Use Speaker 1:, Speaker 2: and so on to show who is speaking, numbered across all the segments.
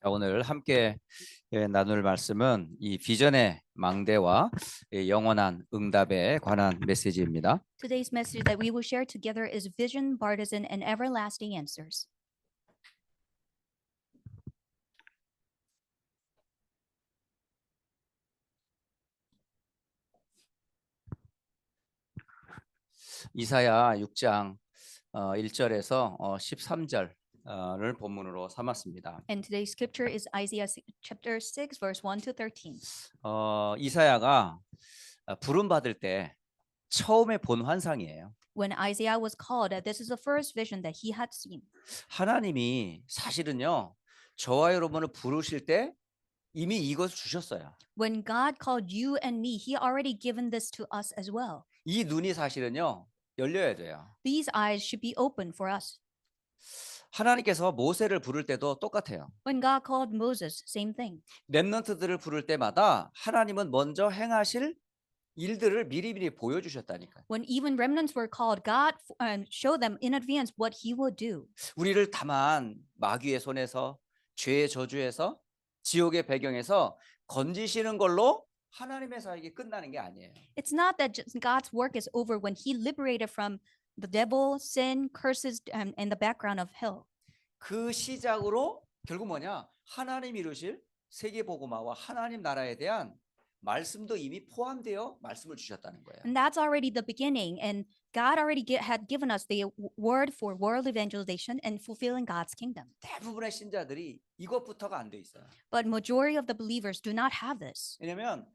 Speaker 1: 자, 오늘 함께 나눌 말씀은 이 비전의 망대와 영원한 응답에 관한 메시지입니다.
Speaker 2: Today's message that we will share together is Vision, Partisan, and Everlasting Answers.
Speaker 1: 이사야 6장 1절에서 13절을 본문으로 삼았습니다.
Speaker 2: And today's scripture is Isaiah chapter 6, verse 1 to 13.
Speaker 1: 이사야가 부름 받을 때 처음에 본 환상이에요.
Speaker 2: When Isaiah was called, this is the first vision that he had seen.
Speaker 1: 하나님이 사실은요, 저와 여러분을 부르실 때 이미 이것을 주셨어요.
Speaker 2: When God called you and me, he already given this to us as well.
Speaker 1: 이 눈이 사실은요, 열려야 돼요.
Speaker 2: These eyes should be open for us.
Speaker 1: 하나님께서 모세를 부를 때도 똑같아요.
Speaker 2: When God called Moses, same thing.
Speaker 1: 렘넌트들을 부를 때마다 하나님은 먼저 행하실 일들을 미리미리 보여주셨다니까요.
Speaker 2: When even remnants were called, God showed them in advance what he will do.
Speaker 1: 우리를 다만 마귀의 손에서 죄의 저주에서 지옥의 배경에서 건지시는 걸로 하나님의 사역이 끝나는 게 아니에요.
Speaker 2: It's not that just God's work is over when he liberated from the devil, sin, curses, and the background of hell.
Speaker 1: 그 시작으로 결국 뭐냐? 하나님 이루실 세계복음화와 하나님 나라에 대한 말씀도 이미 포함되어 말씀을 주셨다는 거예요.
Speaker 2: And that's already the beginning. And God already had given us the word for world evangelization and fulfilling God's kingdom.
Speaker 1: 대부분의 신자들이 이것부터가 안 돼 있어요.
Speaker 2: But majority of the believers do not have this
Speaker 1: 왜냐면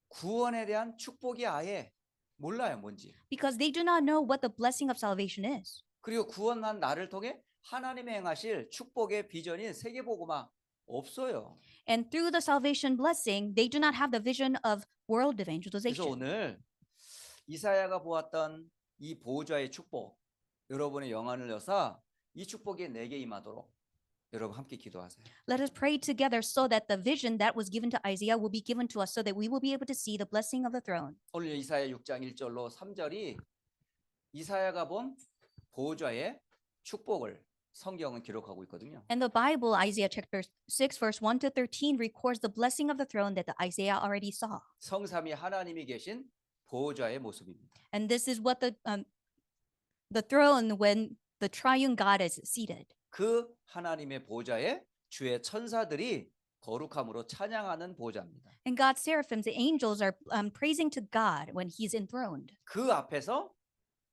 Speaker 1: 구원에 대한 축복이 아예 몰라요, 뭔지.
Speaker 2: because they do not know what the blessing of salvation is.
Speaker 1: 그리고 구원한 나를 통해 하나님의 행하실 축복의 비전인 세계복음화 없어요.
Speaker 2: And through the salvation blessing, they do not have the vision of world
Speaker 1: 그래서
Speaker 2: evangelization.
Speaker 1: 오늘 이사야가 보았던 이 보호자의 축복, 여러분의 영안을 여사 이 축복이 내게 임하도록 여러분 함께 기도하세요.
Speaker 2: Let us pray together so that the vision that was given to Isaiah will be given to us so that we will be able to see the blessing of the throne.
Speaker 1: 오늘 이사야 6장 1절로 3절이 이사야가 본 보호자의 축복을 성경은 기록하고 있거든요.
Speaker 2: And the Bible, Isaiah chapter 6, verse 1 to 13, records the blessing of the throne that the Isaiah already saw.
Speaker 1: 성삼위 하나님이 계신 보호자의 모습입니다.
Speaker 2: And this is what the throne when the triune God is seated.
Speaker 1: 그 하나님의 보호자의 주의 천사들이 거룩함으로 찬양하는 보호자입니다.
Speaker 2: And God's seraphims, the angels, are praising to God when he's enthroned.
Speaker 1: 그 앞에서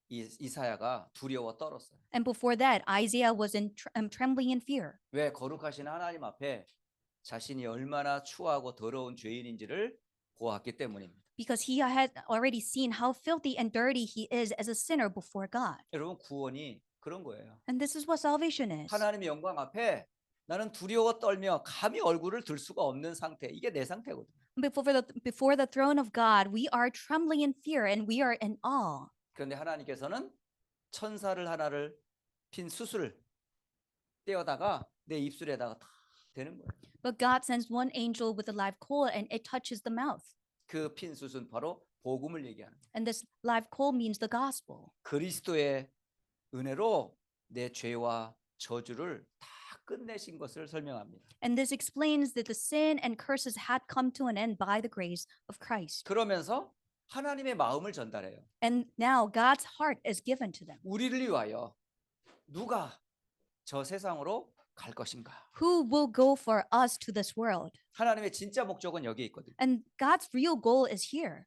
Speaker 1: 이사야가 두려워 떨었어요.
Speaker 2: And before that, Isaiah was trembling in fear.
Speaker 1: 왜? 거룩하신 하나님 앞에 자신이 얼마나 추하고 더러운 죄인인지를 보았기 때문입니다.
Speaker 2: Because he had already seen how filthy and dirty he is as a sinner before God.
Speaker 1: 여러분, 구원이 그런 거예요.
Speaker 2: And this is what salvation is.
Speaker 1: 하나님의 영광 앞에 나는 두려워 떨며 감히 얼굴을 들 수가 없는 상태. 이게 내 상태거든요.
Speaker 2: Before the throne of God, we are trembling in fear and we are in awe.
Speaker 1: 그런데 하나님께서는 천사를 하나를 핀 수술 떼어다가 내 입술에다가 다 대는 거예요.
Speaker 2: But God sends one angel with a live coal and it touches the mouth.
Speaker 1: 그 핀 수술은 바로 복음을 얘기하는 거예요.
Speaker 2: And this live coal means the gospel.
Speaker 1: 그리스도의 은혜로 내 죄와 저주를 다 끝내신 것을 설명합니다.
Speaker 2: And this explains that the sin and curses had come to an end by the grace of Christ.
Speaker 1: 그러면서 하나님의 마음을 전달해요.
Speaker 2: And now God's heart is given to them.
Speaker 1: 우리를 위하여 누가 저 세상으로 갈 것인가?
Speaker 2: Who will go for us to this world?
Speaker 1: 하나님의 진짜 목적은 여기에 있거든요.
Speaker 2: And God's real goal is here.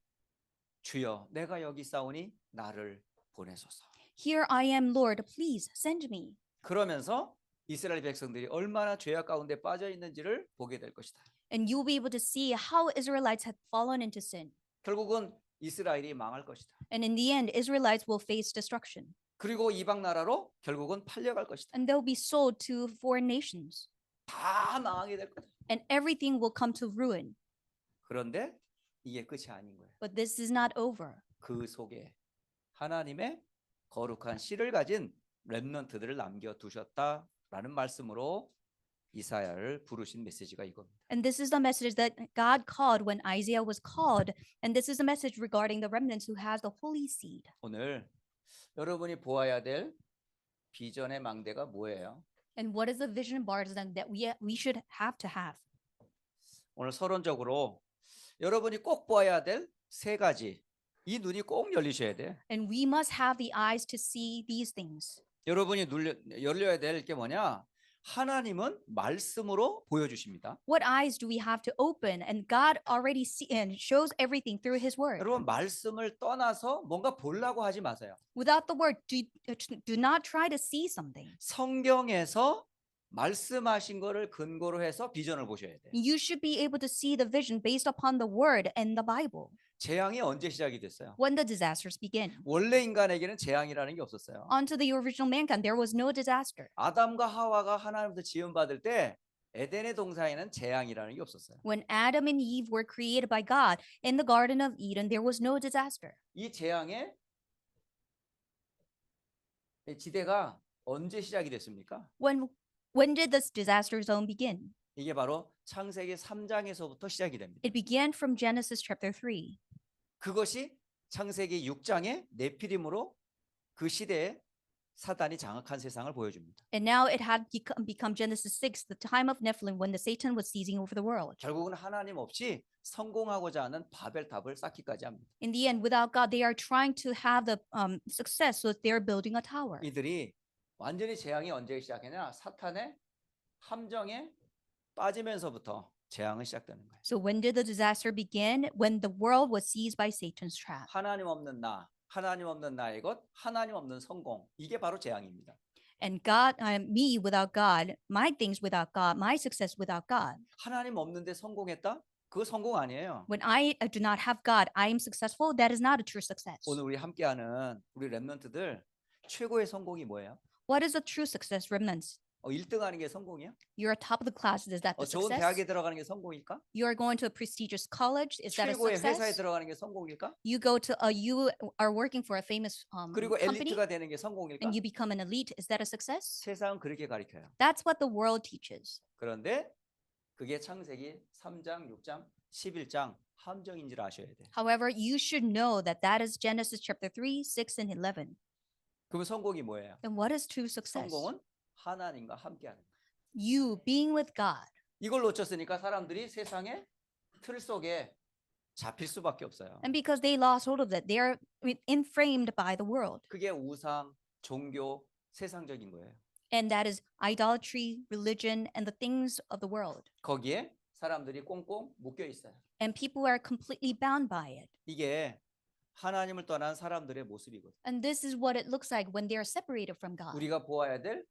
Speaker 1: 주여, 내가 여기 있사오니 나를 보내소서.
Speaker 2: Here I am, Lord, please send me.
Speaker 1: 그러면서 이스라엘 백성들이 얼마나 죄악 가운데 빠져 있는지를 보게 될 것이다.
Speaker 2: And you'll be able to see how Israelites had fallen into sin.
Speaker 1: 결국은 이스라엘이 망할 것이다.
Speaker 2: And in the end, Israelites will face destruction.
Speaker 1: 그리고 이방 나라로 결국은 팔려갈 것이다.
Speaker 2: And they'll be sold to foreign nations.
Speaker 1: 다 망하게 될 거다.
Speaker 2: And everything will come to ruin.
Speaker 1: 그런데 이게 끝이 아닌 거예요.
Speaker 2: But this is not over.
Speaker 1: 그 속에 하나님의 거룩한 씨를 가진 렘넌트들을 남겨두셨다라는 말씀으로 이사야를 부르신 메시지가 이겁니다.
Speaker 2: And this is the message that God called when Isaiah was called. And this is the message regarding the remnants who has the holy seed.
Speaker 1: 오늘 여러분이 보아야 될 비전의 망대가 뭐예요?
Speaker 2: And what is the vision bars then that we should have to have?
Speaker 1: 오늘 서론적으로 여러분이 꼭 보아야 될 세 가지. 이 눈이 꼭 열리셔야 돼.
Speaker 2: And we must have the eyes to see these things.
Speaker 1: 여러분이 열려야 될 게 뭐냐? 하나님은 말씀으로 보여주십니다.
Speaker 2: What eyes do we have to open? And God already and shows everything through His Word.
Speaker 1: 여러분 말씀을 떠나서 뭔가 보려고 하지 마세요.
Speaker 2: Without the Word, do not try to see something.
Speaker 1: 성경에서 말씀하신 거를 근거로 해서 비전을 보셔야 돼.
Speaker 2: You should be able to see the vision based upon the Word and the Bible.
Speaker 1: 재앙이 언제 시작이 됐어요?
Speaker 2: When the disasters begin.
Speaker 1: 원래 인간에게는 재앙이라는 게 없었어요.
Speaker 2: Onto the original mankind, there was no disaster.
Speaker 1: 아담과 하와가 하나님부터 지음받을 때 에덴의 동산에는 재앙이라는 게 없었어요.
Speaker 2: When Adam and Eve were created by God in the Garden of Eden, there was no disaster.
Speaker 1: 이 재앙의 지대가 언제 시작이 됐습니까?
Speaker 2: When did this disaster zone begin?
Speaker 1: 이게 바로 창세기 3장에서부터 시작이 됩니다.
Speaker 2: It began from Genesis chapter 3.
Speaker 1: 그것이 창세기 6장의 네피림으로 그 시대에 사단이 장악한 세상을 보여줍니다.
Speaker 2: And now it had become Genesis 6, the time of Nephilim, when the Satan was seizing over the world.
Speaker 1: 결국은 하나님 없이 성공하고자 하는 바벨탑을 쌓기까지 합니다.
Speaker 2: In the end, without God, they are trying to have the success, so they are building a tower.
Speaker 1: 이들이 완전히 재앙이 언제 시작했냐? 사탄의 함정에 빠지면서부터 재앙은 시작되는 거예요.
Speaker 2: So when did the disaster begin? When the world was seized by Satan's trap.
Speaker 1: 하나님 없는 나, 하나님 없는 나의 것, 하나님 없는 성공. 이게 바로 재앙입니다.
Speaker 2: And God, me without God, my things without God, my success without God.
Speaker 1: 하나님 없는데 성공했다? 그거 성공 아니에요.
Speaker 2: When I do not have God, I am successful. That is not a true success.
Speaker 1: 오늘 우리 함께하는 우리 랩런트들 최고의 성공이 뭐예요?
Speaker 2: What is a true success, remnants?
Speaker 1: 1등하는 게 성공이야?
Speaker 2: You're top of the class. Is that the
Speaker 1: 좋은
Speaker 2: success?
Speaker 1: 대학에 들어가는 게 성공일까?
Speaker 2: You are going to a prestigious college. Is that a
Speaker 1: 최고의 회사에
Speaker 2: success?
Speaker 1: 들어가는 게 성공일까?
Speaker 2: You are working for a famous
Speaker 1: 그리고
Speaker 2: company
Speaker 1: 엘리트가 되는 게 성공일까?
Speaker 2: and you become an elite. Is that a success?
Speaker 1: 세상은 그렇게 가르쳐요.
Speaker 2: That's what the world teaches.
Speaker 1: 그런데 그게 창세기 3장, 6장, 11장 함정인 줄 아셔야 돼.
Speaker 2: However, you should know that that is Genesis chapter 3, 6, and 11.
Speaker 1: 그럼 성공이 뭐예요?
Speaker 2: And what is true success?
Speaker 1: 성공은 하나님과 함께하는 거예요.
Speaker 2: You being with God.
Speaker 1: 이걸 놓쳤으니까 사람들이 세상의 틀 속에 잡힐 수밖에 없어요.
Speaker 2: And because they lost hold of that, they are inframed by the world.
Speaker 1: 그게 우상, 종교, 세상적인 거예요.
Speaker 2: And that is idolatry, religion, and the things of the world.
Speaker 1: 거기에 사람들이 꽁꽁 묶여 있어요.
Speaker 2: And people are completely bound by it.
Speaker 1: 이게 하나님을 떠난 사람들의 모습이거든요.
Speaker 2: And this is what it looks like when they are separated from God.
Speaker 1: 우리가 보아야 될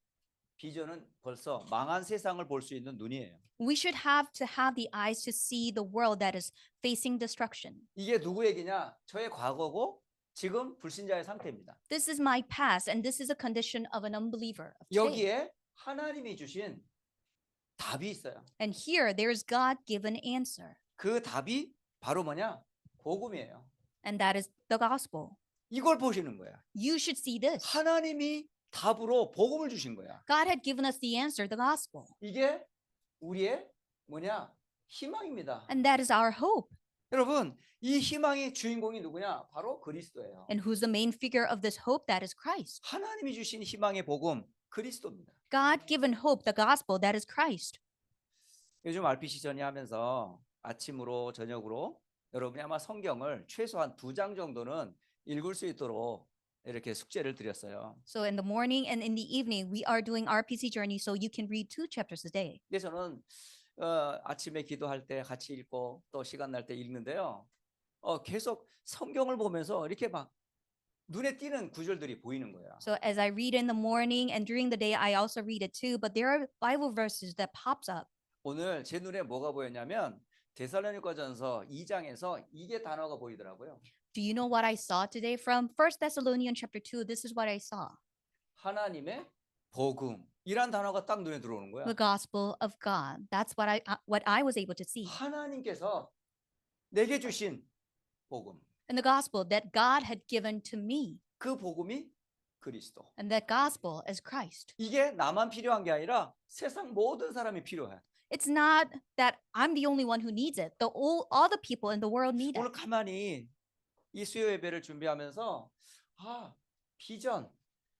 Speaker 1: 비전은 벌써 망한 세상을 볼 수 있는 눈이에요.
Speaker 2: We should have to have the eyes to see the world that is facing destruction.
Speaker 1: 이게 누구 얘기냐? 저의 과거고 지금 불신자의 상태입니다.
Speaker 2: This is my past, and this is a condition of an unbeliever. Of today.
Speaker 1: 여기에 하나님이 주신 답이 있어요.
Speaker 2: And here, there is God-given answer,
Speaker 1: 그 답이 바로 뭐냐? 복음이에요.
Speaker 2: and that is the gospel.
Speaker 1: 이걸 보시는 거야.
Speaker 2: You should see this.
Speaker 1: 하나님이 답으로 복음을 주신 거야.
Speaker 2: God had given us the answer, the gospel,
Speaker 1: 이게 우리의 뭐냐? 희망입니다.
Speaker 2: and that is our hope.
Speaker 1: 여러분, 이 희망의 주인공이 누구냐? 바로 그리스도예요.
Speaker 2: And who's the main figure of this hope? That is Christ.
Speaker 1: 하나님이 주신 희망의 복음 그리스도입니다.
Speaker 2: God-given hope, the gospel, that is Christ.
Speaker 1: 요즘 RPC 전이하면서 아침으로 저녁으로 여러분이 아마 성경을 최소한 2장 정도는 읽을 수 있도록 이렇게 숙제를 드렸어요.
Speaker 2: So in the morning and in the evening, we are doing RPC journey, so you can read 2 chapters a day.
Speaker 1: 근데 저는 아침에 기도할 때 같이 읽고 또 시간 날 때 읽는데요. 계속 성경을 보면서 이렇게 막 눈에 띄는 구절들이 보이는 거야.
Speaker 2: So as I read in the morning and during the day, I also read it too. But there are Bible verses that pops up.
Speaker 1: 오늘 제 눈에 뭐가 보였냐면 데살로니가전서 2장에서 이게 단어가 보이더라고요.
Speaker 2: Do you know what I saw today from 1 Thessalonians chapter 2? This is what I saw.
Speaker 1: 하나님의 복음이란 단어가 딱 눈에 들어오는 거야.
Speaker 2: The gospel of God. That's what I was able to see.
Speaker 1: 하나님께서 내게 주신 복음.
Speaker 2: And the gospel that God had given to me.
Speaker 1: 그 복음이 그리스도.
Speaker 2: And that gospel is Christ.
Speaker 1: 이게 나만 필요한 게 아니라 세상 모든 사람이 필요해.
Speaker 2: It's not that I'm the only one who needs it. All the people in the world need
Speaker 1: 오늘
Speaker 2: it.
Speaker 1: 가만히 이 수요 예배를 준비하면서 비전,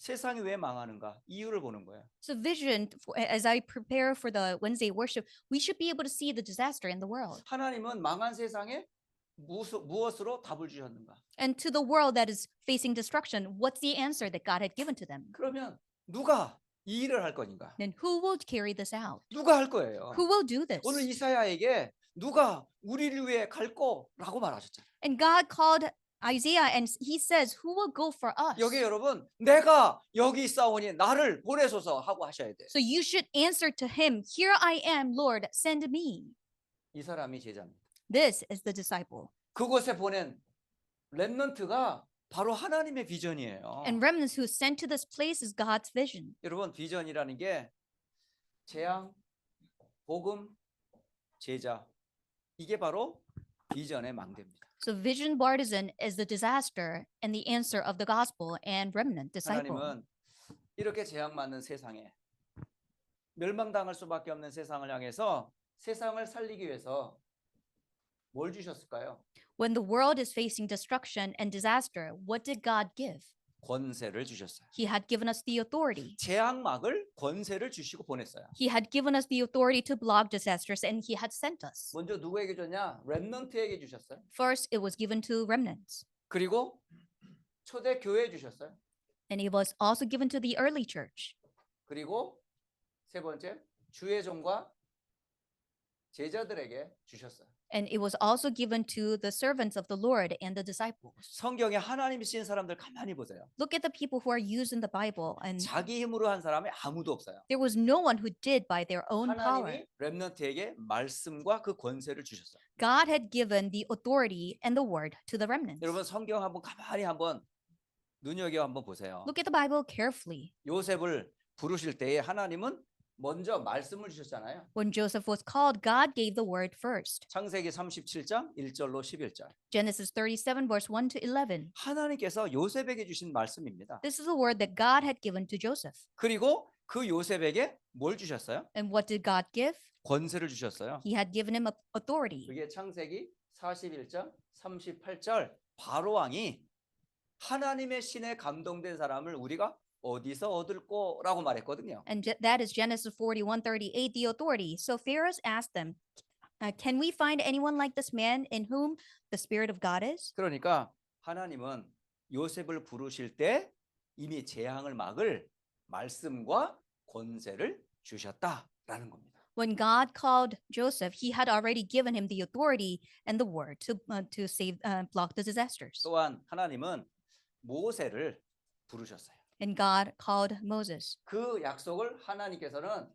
Speaker 1: 세상이 왜 망하는가? 이유를 보는 거예요.
Speaker 2: So vision, as I prepare for the Wednesday worship, we should be able to see the disaster in the world.
Speaker 1: 하나님은 망한 세상에 무엇으로 답을 주셨는가?
Speaker 2: And to the world that is facing destruction, what's the answer that God had given to them?
Speaker 1: 그러면 누가 이 일을 할 거니까?
Speaker 2: Then who will carry this out?
Speaker 1: 누가 할 거예요?
Speaker 2: Who will do this?
Speaker 1: 오늘 이사야에게 누가 우리를 위해 갈 거라고 말하셨잖아요.
Speaker 2: And God called Isaiah and he says, who will go for us?
Speaker 1: 여기 여러분, 내가 여기 있사오니 나를 보내소서 하고 하셔야 돼요.
Speaker 2: So you should answer to him, here I am, Lord, send me.
Speaker 1: 이 사람이 제자입니다.
Speaker 2: This is the disciple.
Speaker 1: 그곳에 보낸 렘넌트가 바로 하나님의 비전이에요.
Speaker 2: And remnants who sent to this place is God's vision.
Speaker 1: 여러분, 비전이라는 게 재앙, 복음, 제자, 이게 바로 비전의 망대입니다.
Speaker 2: So vision partisan is the disaster and the answer of the gospel and remnant disciple.
Speaker 1: 하나님은 이렇게 재앙 맞는 세상에 멸망당할 수밖에 없는 세상을 향해서 세상을 살리기 위해서 뭘 주셨을까요?
Speaker 2: When the world is facing destruction and disaster, what did God give?
Speaker 1: 권세를 주셨어요.
Speaker 2: He had given us the authority.
Speaker 1: 재앙막을 권세를 주시고 보냈어요.
Speaker 2: He had given us the authority to block disasters and he had sent us.
Speaker 1: 먼저 누구에게 줬냐? 렘넌트에게 주셨어요.
Speaker 2: First, it was given to remnants.
Speaker 1: 그리고 초대 교회에 주셨어요.
Speaker 2: And it was also given to the early church.
Speaker 1: 그리고 세 번째, 주의 종과 제자들에게 주셨어요.
Speaker 2: And it was also given to the servants of the Lord and the disciples.
Speaker 1: 성경에 하나님이 쓰신 사람들 가만히 보세요.
Speaker 2: Look at the people who are used in the Bible, and
Speaker 1: 자기 힘으로 한 사람이 아무도 없어요.
Speaker 2: there was no one who did by their own power.
Speaker 1: 하나님이 렘넌트에게 말씀과 그 권세를 주셨어요.
Speaker 2: God had given the authority and the word to the remnants.
Speaker 1: 여러분 성경 한번 가만히 한번 눈여겨 한번 보세요.
Speaker 2: Look at the Bible carefully.
Speaker 1: 요셉을 부르실 때에 하나님은 먼저 말씀을 주셨잖아요.
Speaker 2: When Joseph was called, God gave the word first.
Speaker 1: 창세기 37장 1절로 11절.
Speaker 2: Genesis 37 verse 1 to 11.
Speaker 1: 하나님께서 요셉에게 주신 말씀입니다.
Speaker 2: This is the word that God had given to Joseph.
Speaker 1: 그리고 그 요셉에게 뭘 주셨어요?
Speaker 2: And what did God give?
Speaker 1: 권세를 주셨어요.
Speaker 2: He had given him authority.
Speaker 1: 그게 창세기 41장 38절 바로 왕이 하나님의 신에 감동된 사람을 우리가 어디서 얻을 거라고 말했거든요.
Speaker 2: And that is Genesis 41:38, the authority. So Pharaoh asked them, can we find anyone like this man in whom the Spirit of God is?
Speaker 1: 그러니까 하나님은 요셉을 부르실 때 이미 재앙을 막을 말씀과 권세를 주셨다라는 겁니다.
Speaker 2: When God called Joseph, he had already given him the authority and the word to save, block the disasters.
Speaker 1: 또한 하나님은 모세를 부르셨어요.
Speaker 2: And God called Moses.
Speaker 1: 그 약속을 하나님께서는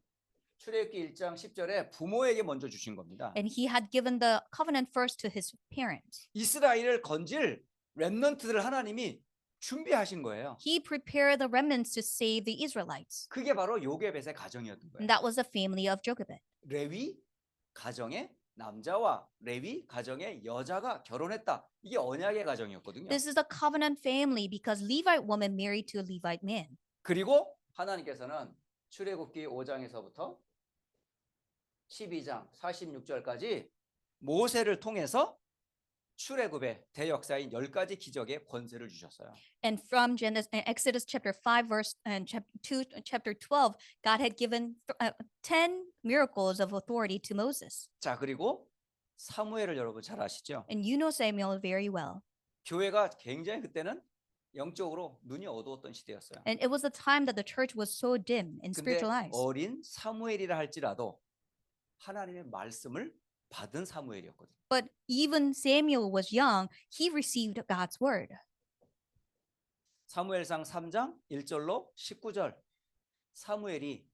Speaker 1: 출애굽기 1장 10절에 부모에게 먼저 주신 겁니다.
Speaker 2: And he had given the covenant first to his parents.
Speaker 1: 이스라엘을 건질 렘넌트들을 하나님이 준비하신 거예요.
Speaker 2: He prepared the remnants to save the Israelites.
Speaker 1: 그게 바로 요게벳의 가정이었던
Speaker 2: And
Speaker 1: 거예요.
Speaker 2: that was the family of Jochebed.
Speaker 1: 레위 가정의 남자와 레위 가정의 여자가 결혼했다. 이게 언약의 가정이었거든요.
Speaker 2: This is a covenant family because Levite woman married to a Levite man.
Speaker 1: 그리고 하나님께서는 출애굽기 5장에서부터 12장 46절까지 모세를 통해서 출애굽의 대역사인 10가지 기적의 권세를 주셨어요.
Speaker 2: And from Exodus chapter 5 verse and chapter 12, God had given 10 miracles of authority to Moses.
Speaker 1: 자, 그리고 사무엘을 여러분 잘 아시죠?
Speaker 2: And you know Samuel very well.
Speaker 1: 교회가 굉장히 그때는 영적으로 눈이 어두웠던 시대였어요.
Speaker 2: And it was the time that the church was so dim in
Speaker 1: 근데
Speaker 2: spiritual eyes.
Speaker 1: 어린 사무엘이라 할지라도 하나님의 말씀을 받은 사무엘이었거든요.
Speaker 2: But even Samuel was young, he received God's word.
Speaker 1: 사무엘상 3장 1절로 19절 사무엘이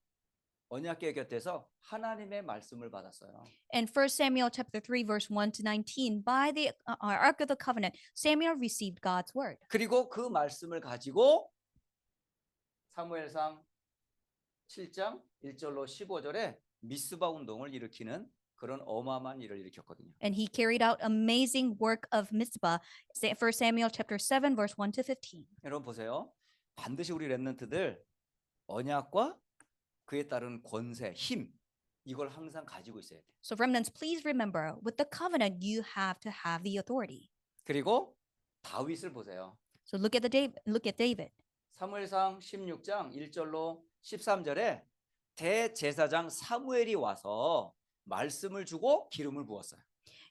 Speaker 1: 언약궤 곁에서 하나님의 말씀을 받았어요.
Speaker 2: And 1 Samuel chapter 3 verse 1 to 19, by the Ark of the Covenant, Samuel received God's word.
Speaker 1: 그리고 그 말씀을 가지고 사무엘상 7장 1절로 15절에 미스바 운동을 일으키는 그런 어마어마한 일을 일으켰거든요.
Speaker 2: And he carried out amazing work of Mizpah. 1 Samuel chapter 7 verse 1 to 15.
Speaker 1: 여러분 보세요. 반드시 우리 렘넌트들 언약과 그에 따른 권세, 힘 이걸 항상 가지고 있어야 돼.
Speaker 2: So remnants, please remember, with the covenant, you have to have the authority.
Speaker 1: 그리고 다윗을 보세요.
Speaker 2: So look at David.
Speaker 1: 사무엘상 16장 1절로 13절에 대제사장 사무엘이 와서 말씀을 주고 기름을 부었어요.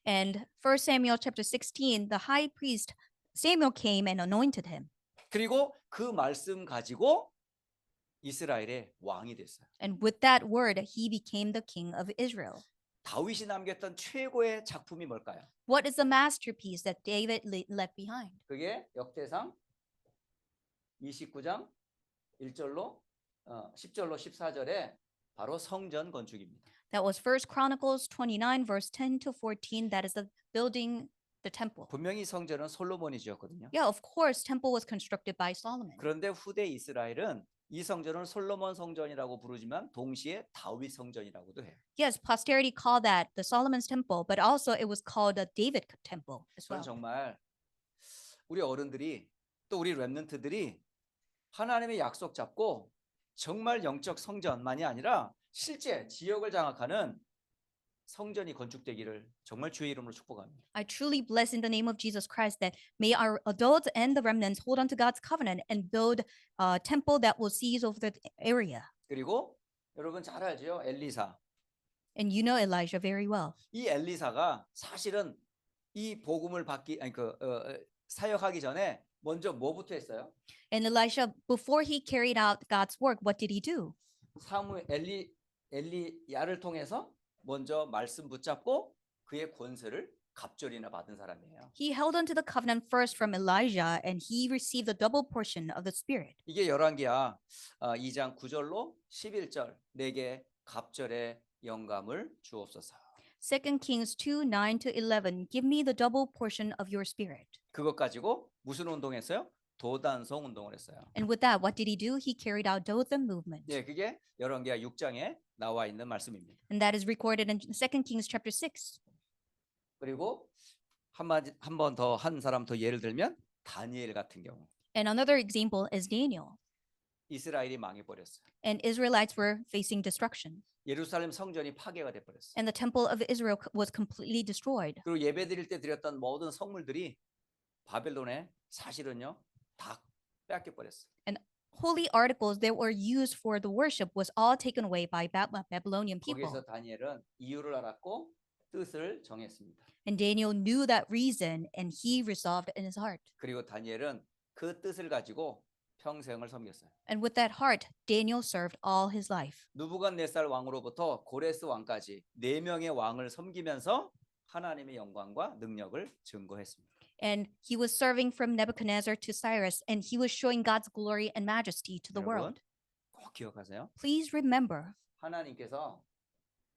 Speaker 2: And 1 Samuel chapter 16, the high priest Samuel came and anointed him.
Speaker 1: 그리고 그 말씀 가지고 이스라엘의 왕이 됐어요.
Speaker 2: And with that word, he became the king of Israel.
Speaker 1: 다윗이 남겼던 최고의 작품이 뭘까요?
Speaker 2: What is the masterpiece that David left behind?
Speaker 1: 그게 역대상 29장 1절로 10절로 14절에 바로 성전 건축입니다.
Speaker 2: That was 1 Chronicles 29, verse 10 to 14. That is the building the temple.
Speaker 1: 분명히 성전은 솔로몬이 지었거든요.
Speaker 2: Yeah, of course, temple was constructed by Solomon.
Speaker 1: 그런데 후대 이스라엘은 이 성전을 솔로몬 성전이라고 부르지만 동시에 다윗 성전이라고도 해요.
Speaker 2: Yes, posterity called that the Solomon's temple, but also it was called the David temple as
Speaker 1: 저는
Speaker 2: well.
Speaker 1: 정말 우리 어른들이 또 우리 렘넌트들이 하나님의 약속 잡고 정말 영적 성전만이 아니라 실제 지역을 장악하는 성전이 건축되기를 정말 주의 이름으로 축복합니다.
Speaker 2: I truly bless in the name of Jesus Christ that may our adults and the remnants hold on to God's covenant and build a temple that will seize over the area.
Speaker 1: 그리고 여러분 잘 알죠? 엘리사.
Speaker 2: And you know Elijah very well.
Speaker 1: 이 엘리사가 사실은 이 복음을 받기 사역하기 전에 먼저 뭐부터 했어요?
Speaker 2: And Elisha, before he carried out God's work, what did he do?
Speaker 1: 엘리야를 통해서 먼저 말씀 붙잡고 그의 권세를 갑절이나 받은 사람이에요.
Speaker 2: He held on to the covenant first from Elijah, and he received the double portion of the Spirit.
Speaker 1: 이게 열왕기야 2장 9절로 11절 내게 갑절의 영감을 주옵소서.
Speaker 2: 2 Kings 2, 9 to 11. Give me the double portion of your Spirit.
Speaker 1: 그것 가지고 무슨 운동했어요? 도단성 운동을 했어요.
Speaker 2: And with that, what did he do? He carried out Dothan movement.
Speaker 1: 예, 그게 열왕기야 6장에 나와 있는 말씀입니다.
Speaker 2: And that is recorded in 2 Kings chapter 6.
Speaker 1: 그리고 한 번 더 한 사람 더 예를 들면 다니엘 같은 경우
Speaker 2: And another example is Daniel.
Speaker 1: 이스라엘이 망해버렸어요.
Speaker 2: And Israelites were facing destruction.
Speaker 1: 예루살렘 성전이 파괴가 돼버렸어요.
Speaker 2: And the temple of Israel was completely destroyed.
Speaker 1: 그리고 예배드릴 때 드렸던 모든 성물들이 바벨론에 사실은요 다 뺏겨버렸어요.
Speaker 2: Holy articles that were used for the worship was all taken away by Babylonian people.
Speaker 1: 거기서 다니엘은 이유를 알았고 뜻을 정했습니다.
Speaker 2: And Daniel knew that reason, and he resolved in his heart.
Speaker 1: 그리고 다니엘은 그 뜻을 가지고 평생을 섬겼어요.
Speaker 2: And with that heart, Daniel served all his life.
Speaker 1: 느부갓네살 왕으로부터 고레스 왕까지 4명의 왕을 섬기면서 하나님의 영광과 능력을 증거했습니다.
Speaker 2: And he was serving from Nebuchadnezzar to Cyrus, and he was showing God's glory and majesty to the
Speaker 1: 여러분,
Speaker 2: world.
Speaker 1: 꼭 기억하세요.
Speaker 2: Please remember
Speaker 1: 하나님께서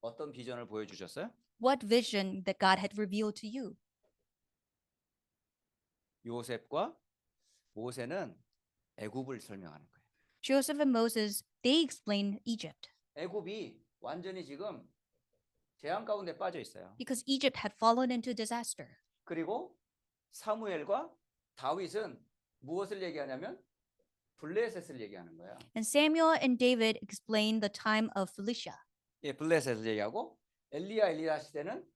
Speaker 1: 어떤 비전을 보여주셨어요?
Speaker 2: what vision that God had revealed to you.
Speaker 1: 요셉과 모세는 애굽을 설명하는 거예요.
Speaker 2: Joseph and Moses, they explained Egypt
Speaker 1: 애굽이 완전히 지금 재앙 가운데 빠져 있어요.
Speaker 2: because Egypt had fallen into disaster.
Speaker 1: 그리고 사무엘과 다윗은 무엇을 얘기하냐면 블레셋을 얘기하는 거예요.
Speaker 2: And Samuel and David explained the time of Philistia.
Speaker 1: 예, 블레셋을 얘기하고 엘리야 시대는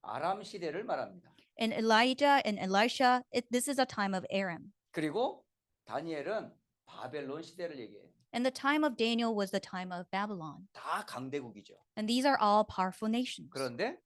Speaker 1: 아람 시대를 말합니다.
Speaker 2: And Elijah and Elisha, this is a time of Aram.
Speaker 1: 그리고 다니엘은 바벨론 시대를 얘기해요.
Speaker 2: And the time of Daniel was the time of Babylon.
Speaker 1: 다 강대국이죠.
Speaker 2: And these are all powerful nations.
Speaker 1: 그런데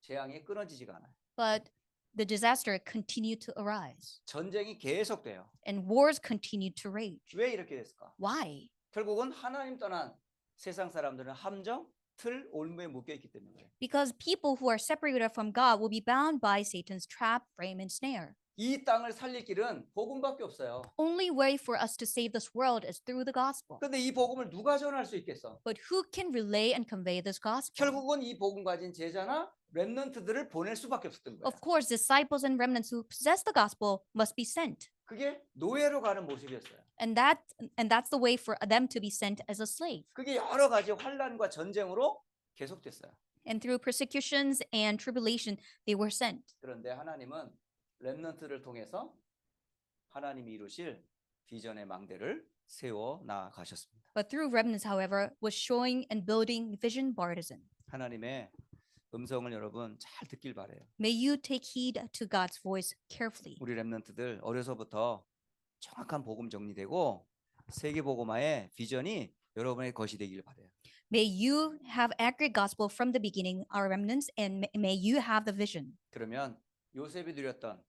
Speaker 1: 재앙이 끊어지지가 않아요.
Speaker 2: But the disaster continued to arise.
Speaker 1: 전쟁이 계속돼요.
Speaker 2: And wars continued to rage.
Speaker 1: 왜 이렇게 됐을까?
Speaker 2: Why?
Speaker 1: 결국은 하나님 떠난 세상 사람들은 함정, 틀, 올무에 묶여 있기 때문에.
Speaker 2: Because people who are separated from God will be bound by Satan's trap, frame, and snare.
Speaker 1: 이 땅을 살릴 길은 복음밖에 없어요.
Speaker 2: Only way for us to save this world is through the gospel.
Speaker 1: 그런데 이 복음을 누가 전할 수 있겠어?
Speaker 2: But who can relay and convey this gospel?
Speaker 1: 결국은 이 복음 가진 제자나 렘넌트들을 보낼 수밖에 없었던 거예요.
Speaker 2: Of course, disciples and remnants who possess the gospel must be sent.
Speaker 1: 그게 노예로 가는 모습이었어요.
Speaker 2: And that's the way for them to be sent as a slave.
Speaker 1: 그게 여러 가지 환란과 전쟁으로 계속됐어요.
Speaker 2: And through persecutions and tribulation, they were sent.
Speaker 1: 그런데 하나님은 렘넌트를 통해서 하나님이 이루실 비전의 망대를 세워 나가셨습니다.
Speaker 2: But through remnants, however, was showing and building vision partisan.
Speaker 1: 하나님의 음성을 여러분 잘 듣길 바래요.
Speaker 2: May you take heed to God's voice carefully.
Speaker 1: 우리 렘넌트들 어려서부터 정확한 복음 정리되고 세계복음화의 비전이 여러분의 것이 되길 바라요.
Speaker 2: May you have accurate gospel from the beginning, our remnants, and may you have the vision.
Speaker 1: 그러면 요셉이 누렸던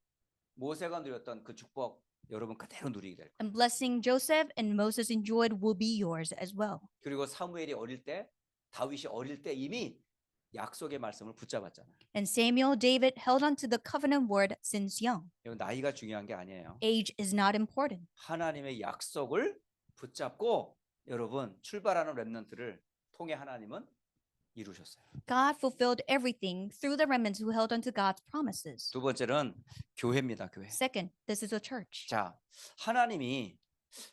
Speaker 1: 모세가 누렸던 그 축복 여러분 그대로 누리게 될 거예요.
Speaker 2: And blessing Joseph and Moses enjoyed will be yours as well.
Speaker 1: 그리고 사무엘이 어릴 때 다윗이 어릴 때 이미 약속의 말씀을 붙잡았잖아요.
Speaker 2: And Samuel, David held on to the covenant word since young.
Speaker 1: 이건 나이가 중요한 게 아니에요.
Speaker 2: Age is not important.
Speaker 1: 하나님의 약속을 붙잡고 여러분 출발하는 렘넌트를 통해 하나님은 이루셨어요.
Speaker 2: God fulfilled everything through the remnants who held on to God's promises.
Speaker 1: 두 번째는 교회입니다. 교회.
Speaker 2: Second, this is a church.
Speaker 1: 자, 하나님이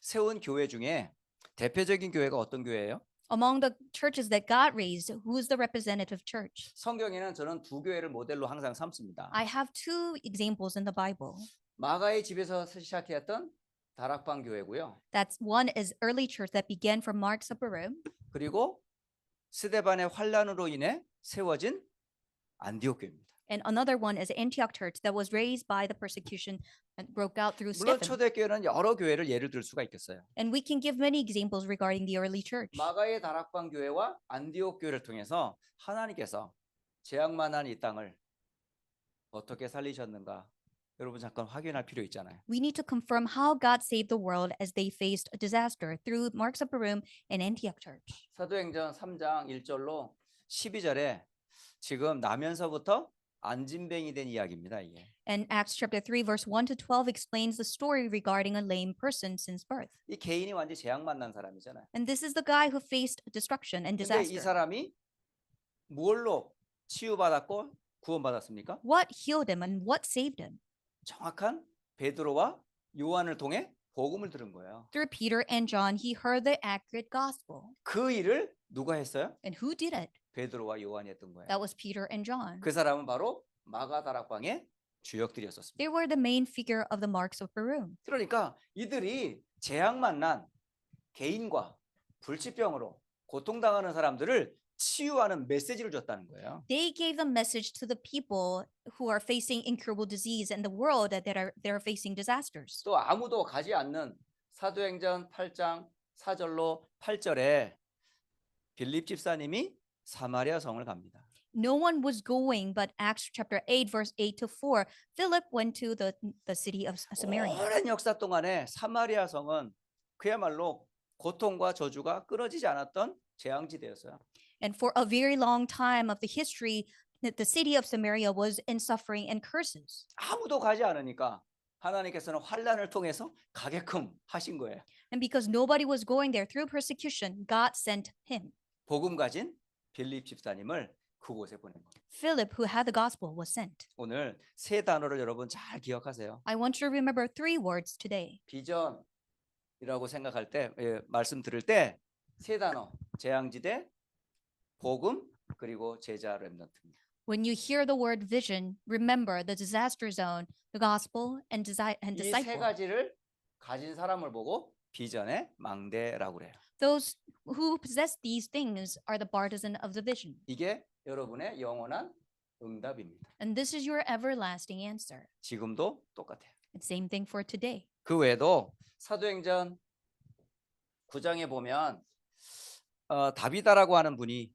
Speaker 1: 세운 교회 중에 대표적인 교회가 어떤 교회예요?
Speaker 2: Among the churches that God raised, who is the representative church?
Speaker 1: 성경에는 저는 두 교회를 모델로 항상 삼습니다.
Speaker 2: I have two examples in the Bible.
Speaker 1: 마가의 집에서 시작했던 다락방 교회고요.
Speaker 2: That's one is early church that began from Mark's upper room,
Speaker 1: 그리고 스데반의 환란으로 인해 세워진 안디옥 교회입니다.
Speaker 2: and another one is Antioch church that was raised by the persecution and broke out through
Speaker 1: 물론
Speaker 2: Stephen.
Speaker 1: 초대교회는 여러 교회를 예를 들 수가 있겠어요.
Speaker 2: And we can give many examples regarding the early church.
Speaker 1: 마가의 다락방 교회와 안디옥 교회를 통해서 하나님께서 재앙만한 이 땅을 어떻게 살리셨는가 여러분 잠깐 확인할 필요 있잖아요.
Speaker 2: We need to confirm how God saved the world as they faced a disaster through Mark's upper room and Antioch church.
Speaker 1: 사도행전 3장 1절로 12절에 지금 나면서부터 안진뱅이 된 이야기입니다. 이게.
Speaker 2: And Acts chapter 3 verse 1 to 12 explains the story regarding a lame person since birth.
Speaker 1: 이 개인이 완전 재앙 만난 사람이잖아요.
Speaker 2: And this is the guy who faced destruction and
Speaker 1: 근데 이
Speaker 2: disaster.
Speaker 1: 사람이 뭘로 치유받았고 구원받았습니까?
Speaker 2: What healed him and what saved him?
Speaker 1: 정확한 베드로와 요한을 통해 복음을 들은 거예요.
Speaker 2: Through Peter and John, he heard the accurate gospel.
Speaker 1: 그 일을 누가 했어요?
Speaker 2: And who did it?
Speaker 1: 베드로와 요한이 했던 거예요.
Speaker 2: That was Peter and John.
Speaker 1: 그 사람은 바로 마가 다락방의 주역들이었었습니다.
Speaker 2: They were the main figure of the Mark's upper room.
Speaker 1: 그러니까 이들이 재앙 만난 개인과 불치병으로 고통당하는 사람들을 치유하는 메시지를 줬다는 거예요.
Speaker 2: They gave the message to the people who are facing incurable disease and the world that are facing disasters.
Speaker 1: 또 아무도 가지 않는 사도행전 8장 4절로 8절에 빌립 집사님이 사마리아 성을 갑니다.
Speaker 2: No one was going, but Acts chapter 8, verse 8 to 4, Philip went to the city of Samaria.
Speaker 1: 오랜 역사 동안에 사마리아 성은 그야말로 고통과 저주가 끊어지지 않았던 재앙지대였어요.
Speaker 2: And for a very long time of the history, the city of Samaria was in suffering and curses.
Speaker 1: 아무도 가지 않으니까 하나님께서는 환란을 통해서 가게끔 하신 거예요.
Speaker 2: And because nobody was going there through persecution, God sent him.
Speaker 1: 복음 가진 빌립 집사님을 그곳에 보낸 거예요.
Speaker 2: Philip, who had the gospel, was sent.
Speaker 1: 오늘 세 단어를 여러분 잘 기억하세요.
Speaker 2: I want you to remember three words today.
Speaker 1: 비전이라고 생각할 때 말씀 들을 때 세 단어 재앙지대, 복음 그리고 제자 렘넌트입니다.
Speaker 2: When you hear the word vision, remember the disaster zone, the gospel, and
Speaker 1: 이 세
Speaker 2: disciple.
Speaker 1: 가지를 가진 사람을 보고 비전의 망대라고 그래요.
Speaker 2: Those who possess these things are the partisan of the vision.
Speaker 1: 이게 여러분의 영원한 응답입니다.
Speaker 2: And this is your everlasting answer.
Speaker 1: 지금도 똑같아요.
Speaker 2: And same thing for today.
Speaker 1: 그 외에도 사도행전 9장에 보면 다비다라고 하는 분이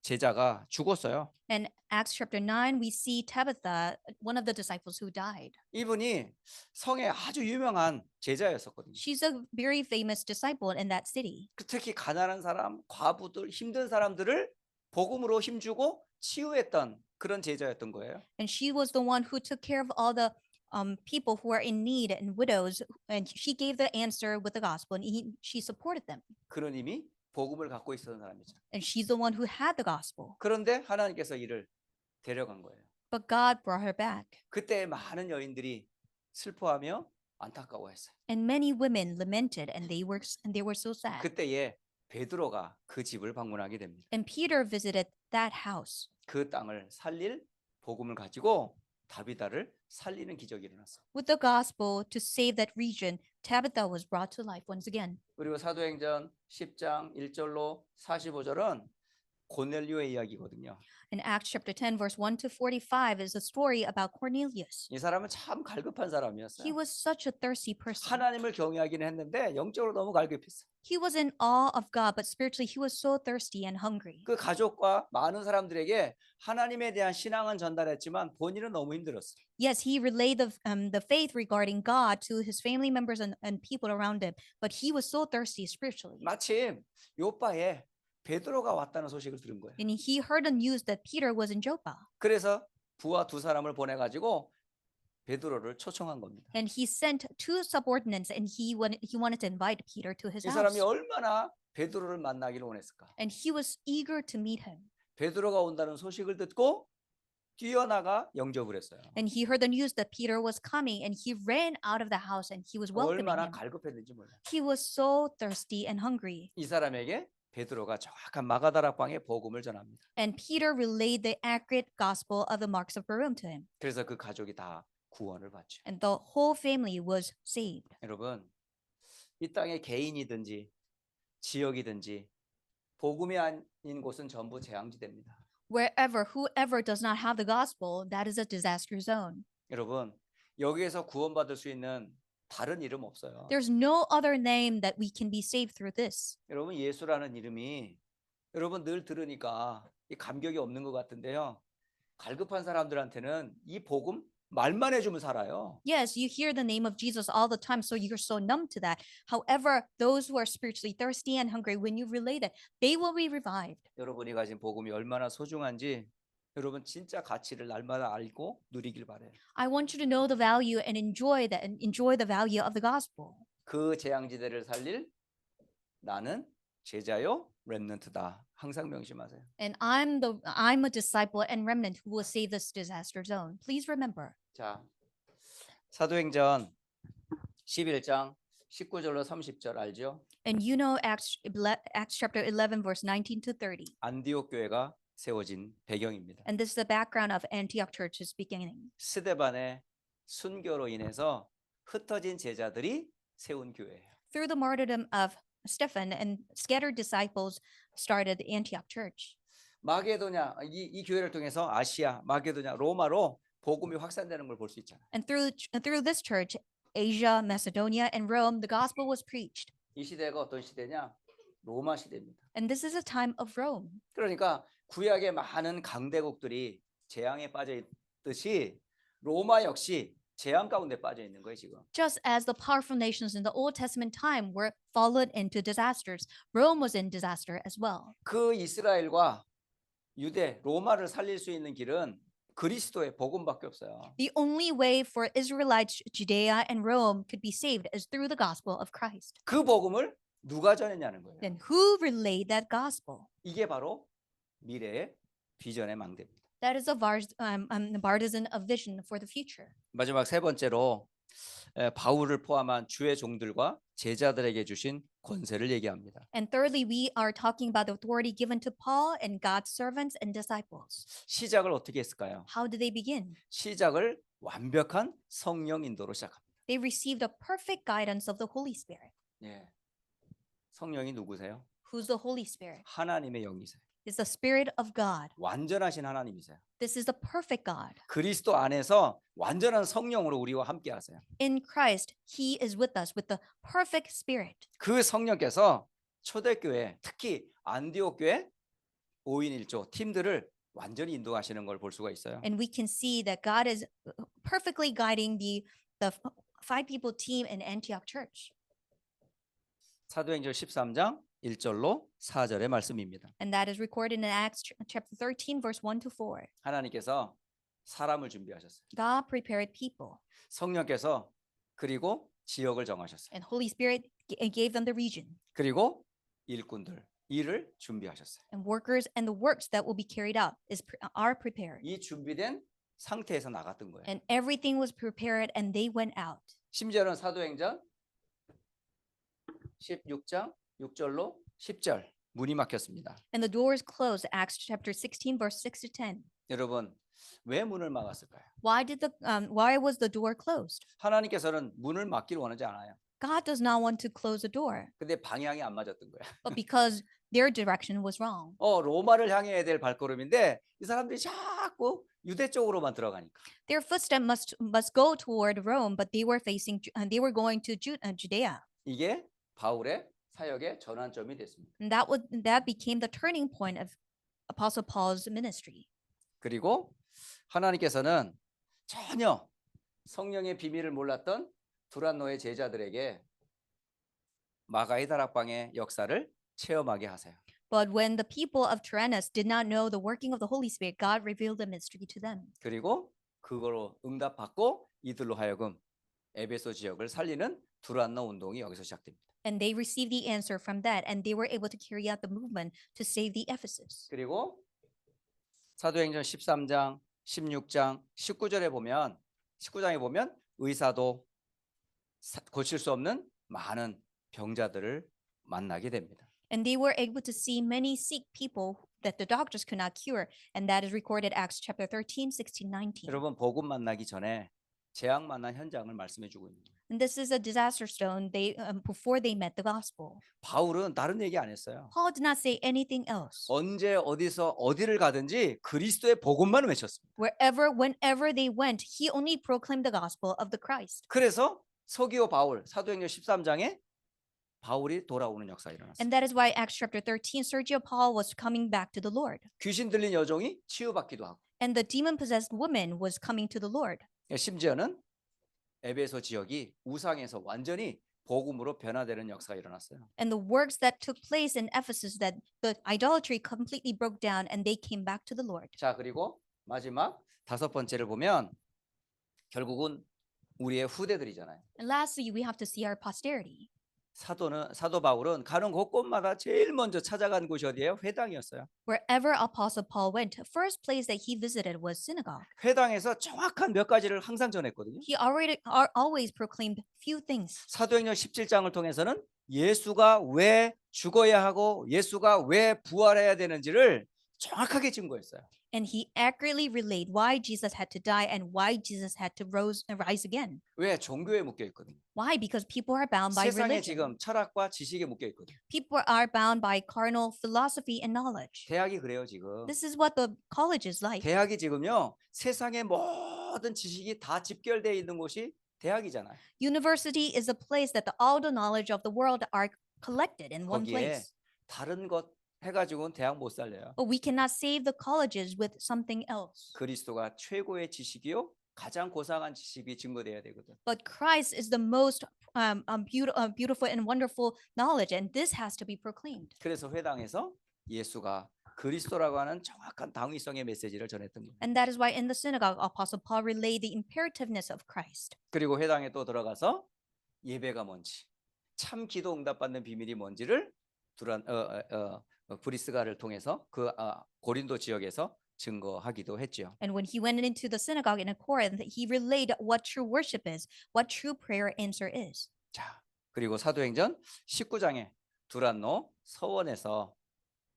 Speaker 1: 제자가 죽었어요.
Speaker 2: In Acts chapter 9, we see Tabitha, one of the disciples who died.
Speaker 1: 이분이 성에 아주 유명한 제자였었거든요.
Speaker 2: She's a very famous disciple in that city.
Speaker 1: 특히 가난한 사람, 과부들, 힘든 사람들을 복음으로 힘주고 치유했던 그런 제자였던 거예요.
Speaker 2: And she was the one who took care of all the people who are in need and widows. And she gave the answer with the gospel, and she supported them.
Speaker 1: 그런 이미 복음을 갖고 있었던 사람이죠.
Speaker 2: And she's the one who had the gospel.
Speaker 1: 그런데 하나님께서 이를 데려간 거예요.
Speaker 2: But God brought her back.
Speaker 1: 그때 많은 여인들이 슬퍼하며 안타까워했어요.
Speaker 2: And many women lamented, and they were so sad.
Speaker 1: 그때에 베드로가 그 집을 방문하게 됩니다.
Speaker 2: And Peter visited that house.
Speaker 1: 그 땅을 살릴 복음을 가지고 다비다를 살리는 기적이 일어났어.
Speaker 2: With the gospel to save that region, Tabitha was brought to life once again.
Speaker 1: 그리고 사도행전 10장 1절로 45절은 고넬료의 이야기거든요.
Speaker 2: In Acts chapter 10, verse 1 to 45 is a story about Cornelius.
Speaker 1: 이 사람은 참 갈급한
Speaker 2: He
Speaker 1: 사람이었어요.
Speaker 2: was such a thirsty person.
Speaker 1: 하나님을 경외하기는 했는데 영적으로 너무 갈급했어.
Speaker 2: He was in awe of God, but spiritually he was so thirsty and hungry.
Speaker 1: 그 가족과 많은 사람들에게 하나님에 대한 신앙은 전달했지만 본인은 너무 힘들었어.
Speaker 2: Yes, he relayed the faith regarding God to his family members and people around him, but he was so thirsty spiritually.
Speaker 1: 마침 요바에 베드로가 왔다는 소식을 들은 거예요.
Speaker 2: And he heard the news that Peter was in Joppa.
Speaker 1: 그래서 부하 두 사람을 보내가지고 베드로를 초청한 겁니다.
Speaker 2: And he sent two subordinates and he wanted to invite Peter to his
Speaker 1: 이
Speaker 2: house.
Speaker 1: 사람이 얼마나 베드로를 만나기를 원했을까?
Speaker 2: And he was eager to meet him.
Speaker 1: 베드로가 온다는 소식을 듣고 뛰어나가 영접을 했어요.
Speaker 2: And he heard the news that Peter was coming and he ran out of the house and he was welcoming
Speaker 1: 얼마나
Speaker 2: him.
Speaker 1: 갈급했는지 몰라요.
Speaker 2: He was so thirsty and hungry.
Speaker 1: 이 사람에게 베드로가 정확한 마가다락방의 복음을 전합니다.
Speaker 2: And Peter relayed the accurate gospel of the marks of Baraum to him.
Speaker 1: 그래서 그 가족이 다 구원을 받죠.
Speaker 2: And the whole family was saved.
Speaker 1: 여러분, 이 땅의 개인이든지 지역이든지 복음이 아닌 곳은 전부 재앙지대입니다.
Speaker 2: Whoever does not have the gospel, that is a disaster zone.
Speaker 1: 여러분, 여기에서 구원받을 수 있는 다른 이름 없어요.
Speaker 2: There's no other name that we can be saved through this.
Speaker 1: 여러분, 예수라는 이름이 여러분 늘 들으니까 이 감격이 없는 것 같은데요. 갈급한 사람들한테는 이 복음 말만 해주면 살아요.
Speaker 2: Yes, you hear the name of Jesus all the time, so you're so numb to that. However, those who are spiritually thirsty and hungry, when you relay that, they will be revived.
Speaker 1: 여러분이 가진 복음이 얼마나 소중한지 여러분 진짜 가치를 날마다 알고 누리길 바래요.
Speaker 2: I want you to know the value and enjoy the value of the gospel.
Speaker 1: 그 재앙지대를 살릴 나는 제자요 렘넌트다. 항상 명심하세요.
Speaker 2: And I'm a disciple and remnant who will save this disaster zone. Please remember.
Speaker 1: 자, 사도행전 11장 19절로 30절 알죠?
Speaker 2: And you know Acts chapter 11 verse 19 to 30.
Speaker 1: 안디옥 교회가 세워진 배경입니다.
Speaker 2: And this is the background of Antioch church's beginning.
Speaker 1: 스데반의 순교로 인해서 흩어진 제자들이 세운 교회예요.
Speaker 2: Through the martyrdom of Stephen and scattered disciples started the Antioch church.
Speaker 1: 마게도냐 이 교회를 통해서 아시아, 마게도냐, 로마로 복음이 확산되는 걸 볼 수 있잖아요.
Speaker 2: And through this church, Asia, Macedonia, and Rome, the gospel was preached.
Speaker 1: 이 시대가 어떤 시대냐? 로마 시대입니다.
Speaker 2: And this is a time of Rome.
Speaker 1: 그러니까 구약의 많은 강대국들이 재앙에 빠져 있듯이 로마 역시 재앙 가운데 빠져 있는 거예요, 지금.
Speaker 2: Just as the powerful nations in the Old Testament time were fallen into disasters, Rome was in disaster as well.
Speaker 1: 그 이스라엘과 유대, 로마를 살릴 수 있는 길은 그리스도의 복음밖에 없어요.
Speaker 2: The only way for Israelites, Judea, and Rome could be saved is through the gospel of Christ.
Speaker 1: 그 복음을 누가 전했냐는 거예요.
Speaker 2: Then who relayed that gospel?
Speaker 1: 이게 바로 미래의 비전의 망대입니다.
Speaker 2: That is the partisan of vision for the future.
Speaker 1: 마지막 세 번째로 바울을 포함한 주의 종들과 제자들에게 주신 권세를 얘기합니다.
Speaker 2: And thirdly, we are talking about the authority given to Paul and God's servants and disciples.
Speaker 1: 시작을 어떻게 했을까요?
Speaker 2: How did they begin?
Speaker 1: 시작을 완벽한 성령 인도로 시작합니다.
Speaker 2: They received the perfect guidance of the Holy Spirit.
Speaker 1: 예. 성령이 누구세요?
Speaker 2: Who's the Holy Spirit?
Speaker 1: 하나님의 영이세요.
Speaker 2: It's the Spirit of God.
Speaker 1: 완전하신 하나님이세요.
Speaker 2: This is the perfect God.
Speaker 1: 그리스도 안에서 완전한 성령으로 우리와 함께 하세요.
Speaker 2: In Christ, He is with us with the perfect Spirit.
Speaker 1: 그 성령께서 초대교회, 특히 안디옥 교회 5인 1조 팀들을 완전히 인도하시는 걸 볼 수가 있어요.
Speaker 2: And we can see that God is perfectly guiding the five people team in Antioch church.
Speaker 1: 사도행전 13장 1절로 4절의 말씀입니다.
Speaker 2: And that is recorded in Acts chapter 13 verse 1 to 4.
Speaker 1: 하나님께서 사람을 준비하셨어요.
Speaker 2: God prepared people
Speaker 1: 성령께서 그리고 지역을 정하셨어요.
Speaker 2: and Holy Spirit gave them the region
Speaker 1: 그리고 일꾼들, 일을 준비하셨어요.
Speaker 2: and workers and the works that will be carried out are prepared.
Speaker 1: 이 준비된 상태에서 나갔던 거예요.
Speaker 2: And everything was prepared and they went out.
Speaker 1: 심지어는 사도행전 16장 6절로 10절 문이 막혔습니다.
Speaker 2: And the doors closed. Acts chapter 16 verse 6 to 10.
Speaker 1: 여러분, 왜 문을 막았을까요?
Speaker 2: Why was the door closed?
Speaker 1: 하나님께서는 문을 막기를 원하지 않아요.
Speaker 2: God does not want to close the door,
Speaker 1: 근데 방향이 안 맞았던 거예요.
Speaker 2: but because their direction was wrong.
Speaker 1: 로마를 향해야 될 발걸음인데 이 사람들이 자꾸 유대 쪽으로만 들어가니까.
Speaker 2: Their footstep must go toward Rome, but they were they were going to Judea.
Speaker 1: 이게 바울의 사역의 전환점이 됐습니다.
Speaker 2: And that became the turning point of Apostle Paul's ministry.
Speaker 1: 그리고 하나님께서는 전혀 성령의 비밀을 몰랐던 두란노의 제자들에게 마가의 다락방의 역사를 체험하게 하세요.
Speaker 2: But when the people of Tyrannus did not know the working of the Holy Spirit, God revealed the mystery to them.
Speaker 1: 그리고 그거로 응답받고 이들로 하여금 에베소 지역을 살리는 두란노 운동이 여기서 시작됩니다.
Speaker 2: And they received the answer from that, and they were able to carry out the movement to save the Ephesus.
Speaker 1: 그리고 사도행전 13장, 16장, 19장에 보면 의사도 고칠 수 없는 많은 병자들을 만나게 됩니다.
Speaker 2: And they were able to see many sick people that the doctors could not cure, and that is recorded Acts chapter 13, 16, 19.
Speaker 1: 여러분 복음 만나기 전에 재앙 만난 현장을 말씀해 주고 있는 거예요.
Speaker 2: And this is a disaster stone before they met the gospel.
Speaker 1: 바울은 다른 얘기 안 했어요.
Speaker 2: Paul did not say anything else.
Speaker 1: 언제 어디서 어디를 가든지 그리스도의 복음만 외쳤습니다.
Speaker 2: Whenever they went, he only proclaimed the gospel of the Christ.
Speaker 1: 그래서 서기오 바울 사도행전 13장에 바울이 돌아오는 역사가 일어났어요.
Speaker 2: And that is why Acts chapter 13, Sergio Paul was coming back to the Lord.
Speaker 1: 귀신 들린 여종이 치유받기도 하고
Speaker 2: And the demon-possessed woman was coming to the Lord.
Speaker 1: 심지어는 에베소 지역이 우상에서 완전히 복음으로 변화되는 역사가 일어났어요.
Speaker 2: And the works that took place in Ephesus, that the idolatry completely broke down and they came back to the Lord.
Speaker 1: 자, 그리고 마지막 다섯 번째를 보면 결국은 우리의 후대들이잖아요.
Speaker 2: And lastly, we have to see our posterity.
Speaker 1: 사도 바울은 가는 곳곳마다 제일 먼저 찾아간 곳이 어디예요? 회당이었어요.
Speaker 2: Wherever Apostle Paul went, the first place that he visited was synagogue.
Speaker 1: 회당에서 정확한 몇 가지를 항상 전했거든요.
Speaker 2: He always proclaimed few things.
Speaker 1: 사도행전 17장을 통해서는 예수가 왜 죽어야 하고 예수가 왜 부활해야 되는지를 정확하게 증거했어요.
Speaker 2: And he accurately relayed why Jesus had to die and why Jesus had to rise again.
Speaker 1: 왜? 종교에 묶여 있거든요.
Speaker 2: Why? Because people are bound by
Speaker 1: 세상에
Speaker 2: religion.
Speaker 1: 지금 철학과 지식에 묶여 있거든요.
Speaker 2: People are bound by carnal philosophy and knowledge.
Speaker 1: 대학이 그래요 지금.
Speaker 2: This is what the college is like.
Speaker 1: 대학이 지금요 세상의 모든 지식이 다 집결되어 있는 곳이 대학이잖아요.
Speaker 2: University is a place that all the knowledge of the world are collected in one
Speaker 1: 거기에
Speaker 2: place.
Speaker 1: 다른 것 해가지고는 대학 못 살려요.
Speaker 2: But we cannot save the colleges with something else.
Speaker 1: 그리스도가 최고의 지식이요 가장 고상한 지식이 증거돼야 되거든.
Speaker 2: But Christ is the most beautiful and wonderful knowledge, and this has to be proclaimed.
Speaker 1: 그래서 회당에서 예수가 그리스도라고 하는 정확한 당위성의 메시지를 전했던 거예요.
Speaker 2: And that is why in the synagogue, Apostle Paul relayed the imperativeness of Christ.
Speaker 1: 그리고 회당에 또 들어가서 예배가 뭔지, 참 기도 응답받는 비밀이 뭔지를 브리스가를 통해서 고린도 지역에서 증거하기도 했죠.
Speaker 2: And when he went into the synagogue in Corinth, he relayed what true worship is, what true prayer answer is.
Speaker 1: 자, 그리고 사도행전 19장에 두란노 서원에서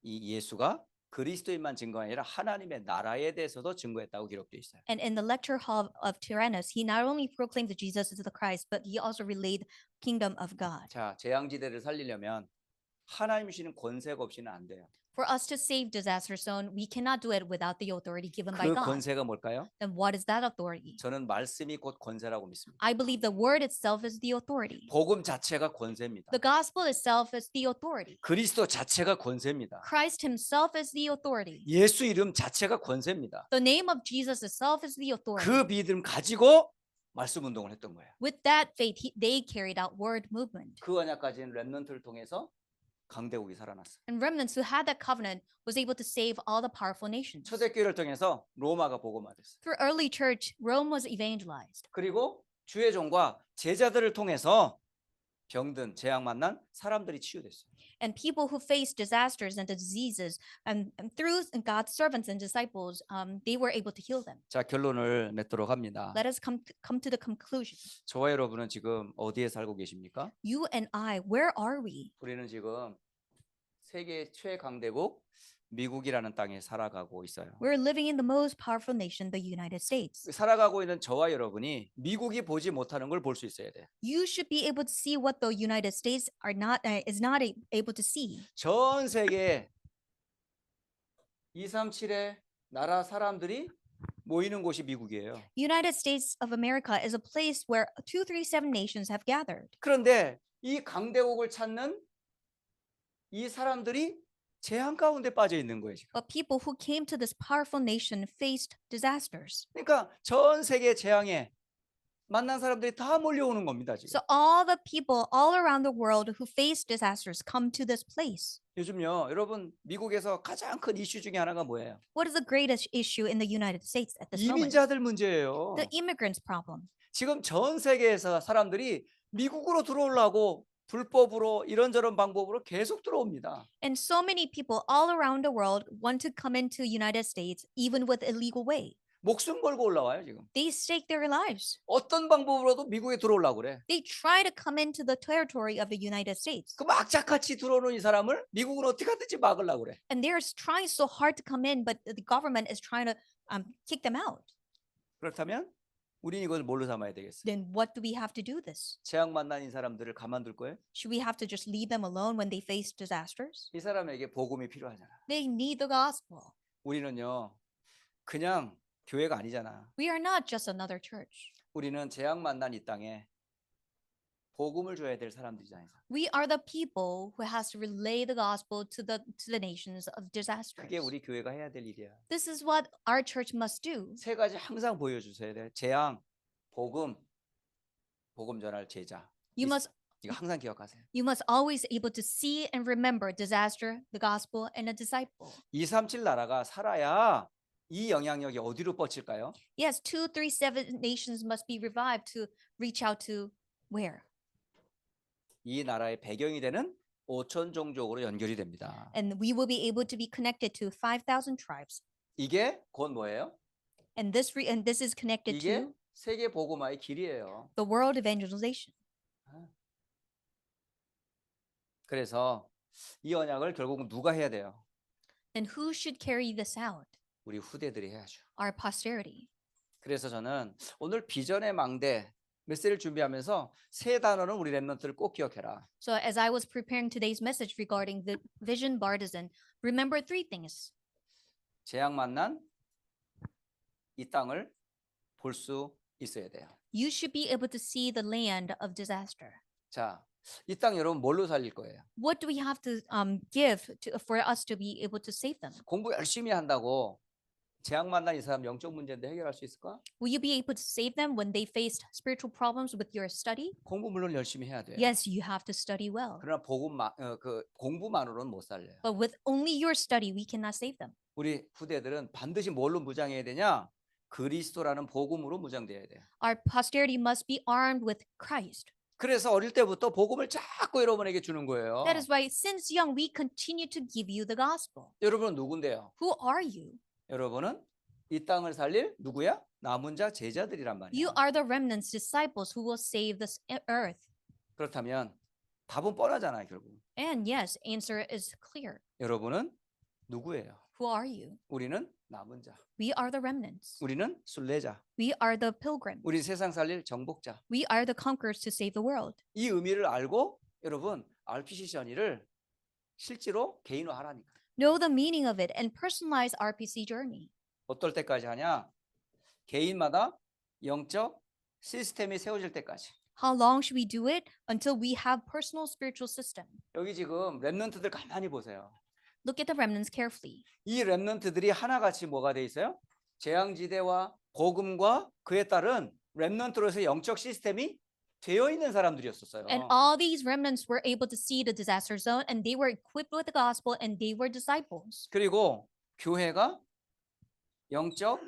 Speaker 1: 이 예수가 그리스도인만 증거가 아니라 하나님의 나라에 대해서도 증거했다고 기록되어 있어요.
Speaker 2: And in the lecture hall of Tyrannus, he not only proclaimed that Jesus is the Christ, but he also relayed kingdom of God.
Speaker 1: 자, 재앙지대를 살리려면 하나님 주시는 권세가 없이는 안 돼요.
Speaker 2: For us to save disaster zone, we cannot do it without the authority given by
Speaker 1: 그
Speaker 2: God.
Speaker 1: 권세가 뭘까요?
Speaker 2: Then what is that authority?
Speaker 1: 저는 말씀이 곧 권세라고 믿습니다.
Speaker 2: I believe the word itself is the authority.
Speaker 1: 복음 자체가 권세입니다.
Speaker 2: The gospel itself is the authority.
Speaker 1: 그리스도 자체가 권세입니다.
Speaker 2: Christ himself is the authority.
Speaker 1: 예수 이름 자체가 권세입니다.
Speaker 2: The name of Jesus itself is the authority.
Speaker 1: 그 믿음 가지고 말씀 운동을 했던 거예요.
Speaker 2: With that faith, they carried out word movement.
Speaker 1: 그 언약 가진 렘넌트를 통해서 강대국이 살아났어요.
Speaker 2: And remnants who had that covenant was able to save all the powerful nations.
Speaker 1: 초대교회를 통해서 로마가 복음화됐어요.
Speaker 2: Through early church, Rome was evangelized.
Speaker 1: 그리고 주의 종과 제자들을 통해서 병든 재앙 만난 사람들이 치유됐어요.
Speaker 2: And people who faced disasters and diseases, and through God's servants and disciples, they were able to heal them.
Speaker 1: 자, 결론을 맺도록 합니다.
Speaker 2: Let us come to the conclusion.
Speaker 1: 저와 여러분은 지금 어디에 살고 계십니까?
Speaker 2: You and I, where are we?
Speaker 1: 우리는 지금 세계 최강대국 미국이라는 땅에 살아가고 있어요.
Speaker 2: We're living in the most powerful nation, the United States.
Speaker 1: 살아가고 있는 저와 여러분이 미국이 보지 못하는 걸 볼 수 있어야 돼.
Speaker 2: You should be able to see what the United States is not able to see.
Speaker 1: 전 세계 237의 나라 사람들이 모이는 곳이 미국이에요.
Speaker 2: United States of America is a place where 237 nations have gathered.
Speaker 1: 그런데 이 강대국을 찾는 이 사람들이 재앙 가운데 빠져 있는 거예요, 지금.
Speaker 2: But people who came to this powerful nation faced disasters.
Speaker 1: 그러니까 전 세계 재앙에 만난 사람들이 다 몰려오는 겁니다, 지금.
Speaker 2: So all the people all around the world who face disasters come to this place.
Speaker 1: 요즘요, 여러분 미국에서 가장 큰 이슈 중에 하나가 뭐예요?
Speaker 2: What is the greatest issue in the United States at this moment?
Speaker 1: 이민자들 문제예요.
Speaker 2: The immigrants problem.
Speaker 1: 지금 전 세계에서 사람들이 미국으로 들어오려고 불법으로 이런저런 방법으로 계속 들어옵니다.
Speaker 2: And so many people all around the world want to come into United States even with illegal way.
Speaker 1: 목숨 걸고 올라와요, 지금.
Speaker 2: They stake their lives.
Speaker 1: 어떤 방법으로도 미국에 들어오려고 그래.
Speaker 2: They try to come into the territory of the United States.
Speaker 1: 그 악착같이 들어오는 이 사람을 미국은 어떻게 하든지 막으려고 그래.
Speaker 2: And they're trying so hard to come in, but the government is trying to kick them out.
Speaker 1: 그렇다면 우리는 이걸 뭘로 삼아야 되겠어요?
Speaker 2: Then what do we have to do this?
Speaker 1: 재앙 만난 이 사람들을 가만둘 거예요?
Speaker 2: Should we have to just leave them alone when they face disasters?
Speaker 1: 이 사람에게 복음이 필요하잖아.
Speaker 2: They need the gospel.
Speaker 1: 우리는요, 그냥 교회가 아니잖아.
Speaker 2: We are not just another church.
Speaker 1: 우리는 재앙 만난 이 땅에 복음을 줘야 될 사람들이잖아요.
Speaker 2: We are the people who has to relay the gospel to the nations of disasters.
Speaker 1: 그게 우리 교회가 해야 될 일이야.
Speaker 2: This is what our church must do.
Speaker 1: 세 가지 항상 보여주셔야 돼. 재앙, 복음, 복음 전할 제자.
Speaker 2: You must
Speaker 1: 이거 항상 기억하세요.
Speaker 2: You must always able to see and remember disaster, the gospel, and a disciple.
Speaker 1: 237 나라가 살아야 이 영향력이 어디로 뻗칠까요?
Speaker 2: Yes, 237 nations must be revived to reach out to where?
Speaker 1: 이 나라의 배경이 되는 5천 종족으로 연결이 됩니다.
Speaker 2: And we will be able to be connected to 5,000 tribes.
Speaker 1: 이게 곧 뭐예요?
Speaker 2: And this is connected
Speaker 1: 이게
Speaker 2: to
Speaker 1: 세계 복음화의 길이에요.
Speaker 2: the world evangelization.
Speaker 1: 그래서 이 언약을 결국은 누가 해야 돼요?
Speaker 2: And who should carry this out?
Speaker 1: 우리 후대들이 해야죠.
Speaker 2: Our posterity.
Speaker 1: 그래서 저는 오늘 비전의 망대 메시지를 준비하면서 세 단어는 우리 렘넌트를 꼭 기억해라.
Speaker 2: So as I was preparing today's message regarding the vision partisan, remember three things.
Speaker 1: 재앙 만난 이 땅을 볼 수 있어야 돼요.
Speaker 2: You should be able to see the land of disaster.
Speaker 1: 자, 이 땅 여러분 뭘로 살릴 거예요?
Speaker 2: What do we have to give for us to be able to save them?
Speaker 1: 공부 열심히 한다고 재앙 만난 이 사람 영적 문제인데 해결할 수 있을까?
Speaker 2: Will you be able to save them when they faced spiritual problems with your study?
Speaker 1: 공부 물론 열심히 해야 돼요.
Speaker 2: Yes, you have to study well.
Speaker 1: 그러나 그 공부만으로는 못 살려요.
Speaker 2: But with only your study, we cannot save them.
Speaker 1: 우리 후대들은 반드시 뭘로 무장해야 되냐? 그리스도라는 복음으로 무장돼야 돼요.
Speaker 2: Our posterity must be armed with Christ.
Speaker 1: 그래서 어릴 때부터 복음을 자꾸 여러분에게 주는 거예요.
Speaker 2: That is why since young, we continue to give you the gospel.
Speaker 1: 여러분은 누군데요?
Speaker 2: Who are you?
Speaker 1: 여러분은 이 땅을 살릴 누구야? 남은 자 제자들이란 말이야.
Speaker 2: You are the remnants, disciples who will save this earth.
Speaker 1: 그렇다면 답은 뻔하잖아요, 결국.
Speaker 2: And yes, answer is clear.
Speaker 1: 여러분은 누구예요?
Speaker 2: Who are you?
Speaker 1: 우리는 남은 자.
Speaker 2: We are the remnants.
Speaker 1: 우리는 순례자.
Speaker 2: We are the pilgrim.
Speaker 1: 우리 세상 살릴 정복자.
Speaker 2: We are the conquerors to save the world.
Speaker 1: 이 의미를 알고 여러분 RPC 전이를 실제로 개인화하라니까.
Speaker 2: Know the meaning of it and personalize RPC journey.
Speaker 1: 어떨 때까지 하냐? 개인마다 영적 시스템이 세워질 때까지.
Speaker 2: How long should we do it? Until we have personal spiritual system.
Speaker 1: 여기 지금 렘넌트들 가만히 보세요.
Speaker 2: Look at the remnants carefully.
Speaker 1: 이 렘넌트들이 하나같이 뭐가 돼 있어요? 재앙지대와 복음과 그에 따른 렘넌트로서의 영적 시스템이 되어 있는 사람들이었었어요.
Speaker 2: And all these remnants were able to see the disaster zone and they were equipped with the gospel and they were disciples.
Speaker 1: 그리고 교회가 영적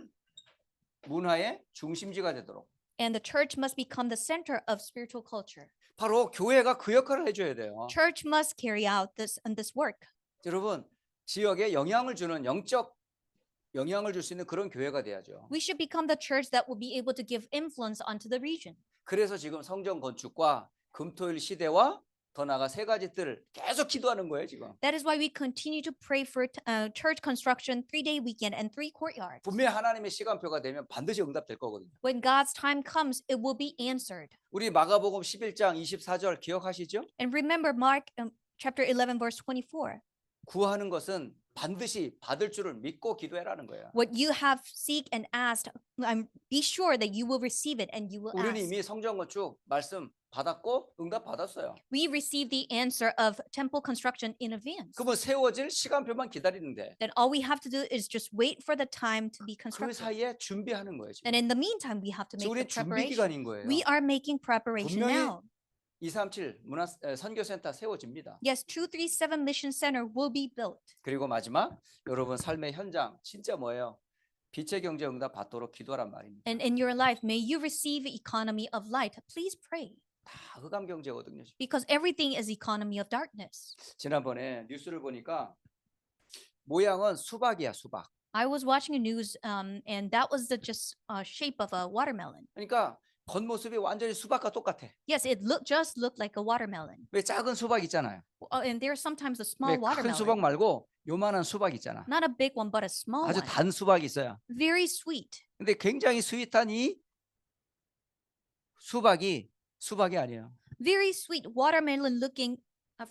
Speaker 1: 문화의 중심지가 되도록
Speaker 2: And the church must become the center of spiritual culture.
Speaker 1: 바로 교회가 그 역할을 해줘야 돼요.
Speaker 2: Church must carry out this work.
Speaker 1: 여러분 지역에 영향을 주는 영적 영향을 줄 수 있는 그런 교회가 돼야죠.
Speaker 2: We should become the church that will be able to give influence onto the region.
Speaker 1: 그래서 지금 성전 건축과 금토일 시대와 더 나아가 세 가지 뜰을 계속 기도하는 거예요 지금.
Speaker 2: That is why we continue to pray for church construction, 3-day weekend, and 3 courtyards.
Speaker 1: 분명히 하나님의 시간표가 되면 반드시 응답될 거거든요.
Speaker 2: When God's time comes, it will be answered.
Speaker 1: 우리 마가복음 11장 24절 기억하시죠?
Speaker 2: And remember Mark chapter 11, verse 24.
Speaker 1: 구하는 것은 반드시 받을 줄을 믿고 기도해라는 거예요.
Speaker 2: What you have seek and asked, be sure that you will receive it and you will
Speaker 1: 우리는
Speaker 2: ask.
Speaker 1: 이미 성전 건축 말씀 받았고 응답 받았어요.
Speaker 2: We received the answer of temple construction in advance.
Speaker 1: 그러면 세워질 시간표만 기다리는데
Speaker 2: Then all we have to do is just wait for the time to be
Speaker 1: 그
Speaker 2: constructed.
Speaker 1: 사이에 준비하는 거예요. 지금.
Speaker 2: And in the meantime, we have to
Speaker 1: 지금 우리
Speaker 2: make the
Speaker 1: 준비
Speaker 2: preparation.
Speaker 1: 기간인 거예요.
Speaker 2: We are making preparation
Speaker 1: 분명히
Speaker 2: now.
Speaker 1: 237 선교센터 세워집니다.
Speaker 2: Yes, 237 Mission Center will be built.
Speaker 1: 그리고 마지막 여러분 삶의 현장 진짜 뭐예요? 빛의 경제 응답 받도록 기도하란 말입니다.
Speaker 2: And in your life, may you receive economy of light. Please pray.
Speaker 1: 다 흑암 경제거든요. 지금.
Speaker 2: Because everything is economy of darkness.
Speaker 1: 지난번에 뉴스를 보니까 모양은 수박이야 수박.
Speaker 2: I was watching a news and that was the just shape of a watermelon.
Speaker 1: 그러니까 겉모습이 완전히 수박과 똑같아.
Speaker 2: Yes, it just looked like a watermelon.
Speaker 1: 왜 작은 수박 있잖아요.
Speaker 2: And there's sometimes a
Speaker 1: 왜
Speaker 2: small
Speaker 1: 큰 수박
Speaker 2: watermelon.
Speaker 1: 말고 요만한 수박 있잖아.
Speaker 2: Not a big one, but a small
Speaker 1: 아주
Speaker 2: one.
Speaker 1: 단 수박이 있어요.
Speaker 2: Very sweet.
Speaker 1: 근데 굉장히 스윗한 이 수박이 아니에요.
Speaker 2: Very sweet watermelon looking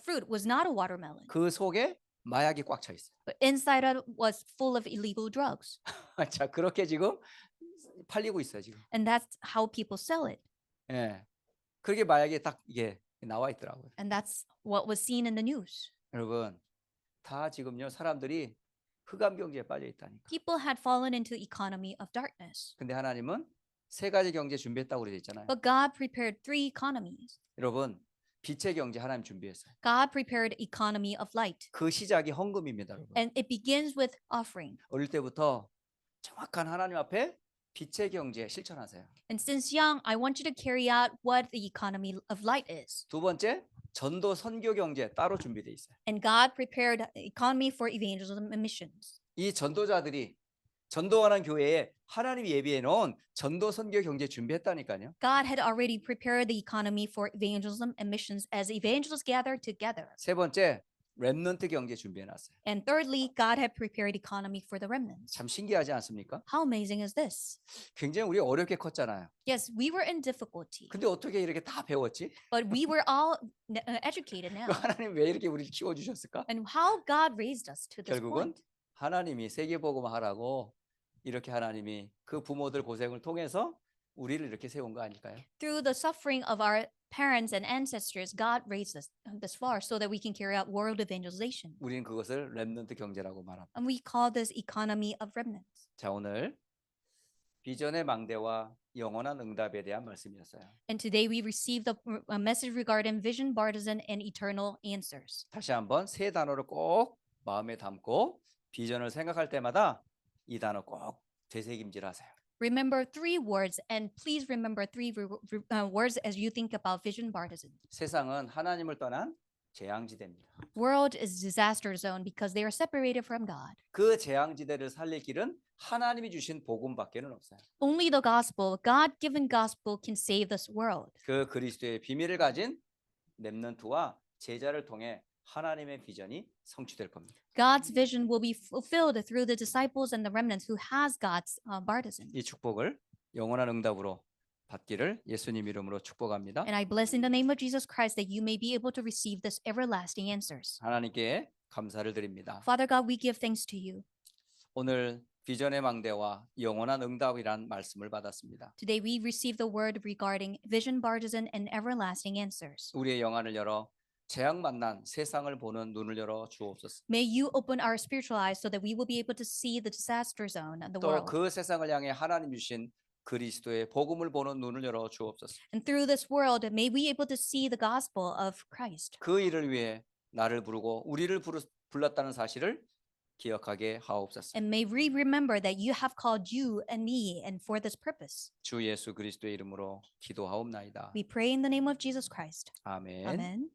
Speaker 2: fruit was not a watermelon.
Speaker 1: 그 속에 마약이 꽉 차 있어요.
Speaker 2: But inside of it was full of illegal drugs.
Speaker 1: 자, 그렇게 지금 팔리고 있어요, 지금.
Speaker 2: And that's how people sell it.
Speaker 1: 예. 그렇게 마약이 딱 이게 나와 있더라고요.
Speaker 2: And that's what was seen in the news.
Speaker 1: 여러분, 다 지금요 사람들이 흑암 경제에 빠져 있다니까.
Speaker 2: People had fallen into economy of darkness.
Speaker 1: 근데 하나님은 세 가지 경제 준비했다고 그러죠 있잖아요.
Speaker 2: But God prepared 3 economies.
Speaker 1: 여러분, 빛의 경제 하나님 준비했어요.
Speaker 2: God prepared economy of light.
Speaker 1: 그 시작이 헌금입니다, 여러분.
Speaker 2: And it begins with offering.
Speaker 1: 어릴 때부터 정확한 하나님 앞에 빛의 경제 실천하세요.
Speaker 2: And since young, I want you to carry out what the economy of light is.
Speaker 1: 두 번째, 전도 선교 경제 따로 준비돼 있어요.
Speaker 2: And God prepared economy for evangelism and missions.
Speaker 1: 이 전도자들이 전도하는 교회에 하나님이 예비해 놓은 전도 선교 경제 준비했다니까요.
Speaker 2: God had already prepared the economy for evangelism and missions as evangelists gathered together.
Speaker 1: 세 번째, 렘넌트 경제 준비해 놨어요.
Speaker 2: And thirdly, God had prepared economy for the remnants.
Speaker 1: 참 신기하지 않습니까?
Speaker 2: How amazing is this?
Speaker 1: 굉장히 우리 어렵게 컸잖아요.
Speaker 2: Yes, we were in difficulty,
Speaker 1: 근데 어떻게 이렇게 다 배웠지?
Speaker 2: but we were all educated now.
Speaker 1: 하나님 왜 이렇게 우리를 키워 주셨을까?
Speaker 2: And how God raised us to this
Speaker 1: 결국은
Speaker 2: point.
Speaker 1: 하나님이 세계 복음 하라고 이렇게 하나님이 그 부모들 고생을 통해서 우리를 이렇게 세운 거 아닐까요?
Speaker 2: Through the suffering of our parents and ancestors, God raised us this far so that we can carry out world evangelization.
Speaker 1: 우리는 그것을 렘넌트 경제라고 말합니다.
Speaker 2: And we call this economy of remnants.
Speaker 1: 자, 오늘 비전의 망대와 영원한 응답에 대한 말씀이었어요.
Speaker 2: And today we received a message regarding vision, partisan, and eternal answers.
Speaker 1: 다시 한번 세 단어를 꼭 마음에 담고 비전을 생각할 때마다 이 단어 꼭 되새김질하세요.
Speaker 2: Remember 3 words, and please remember 3 words as you think about vision, partisan.
Speaker 1: 세상은 하나님을 떠난 재앙지대입니다.
Speaker 2: World is disaster zone because they are separated from God.
Speaker 1: 그 재앙지대를 살릴 길은 하나님이 주신 복음밖에는 없어요.
Speaker 2: Only the gospel, God-given gospel, can save this world.
Speaker 1: 그 그리스도의 비밀을 가진 렘넌트와 제자를 통해 하나님의 비전이 성취될 겁니다.
Speaker 2: God's vision will be fulfilled through the disciples and the remnants who has God's partisan.
Speaker 1: 이 축복을 영원한 응답으로 받기를 예수님 이름으로 축복합니다.
Speaker 2: And I bless in the name of Jesus Christ that you may be able to receive this everlasting answers.
Speaker 1: 하나님께 감사를 드립니다.
Speaker 2: Father God, we give thanks to you.
Speaker 1: 오늘 비전의 망대와 영원한 응답이란 말씀을 받았습니다.
Speaker 2: Today we receive the word regarding vision, partisan, and everlasting answers.
Speaker 1: 우리의 영안을 열어 재앙 만난 세상을 보는 눈을 열어 주옵소서.
Speaker 2: May you open our spiritual eyes so that we will be able to see the disaster zone and the
Speaker 1: 또
Speaker 2: world.
Speaker 1: 그 세상을 향해 하나님 주신 그리스도의 복음을 보는 눈을 열어 주옵소서.
Speaker 2: And through this world, may we able to see the gospel of Christ.
Speaker 1: 그 일을 위해 나를 부르고 우리를 불렀다는 사실을 기억하게 하옵소서.
Speaker 2: And may we remember that you have called you and me and for this purpose.
Speaker 1: 주 예수 그리스도의 이름으로 기도하옵나이다.
Speaker 2: We pray in the name of Jesus Christ.
Speaker 1: 아멘.
Speaker 2: Amen.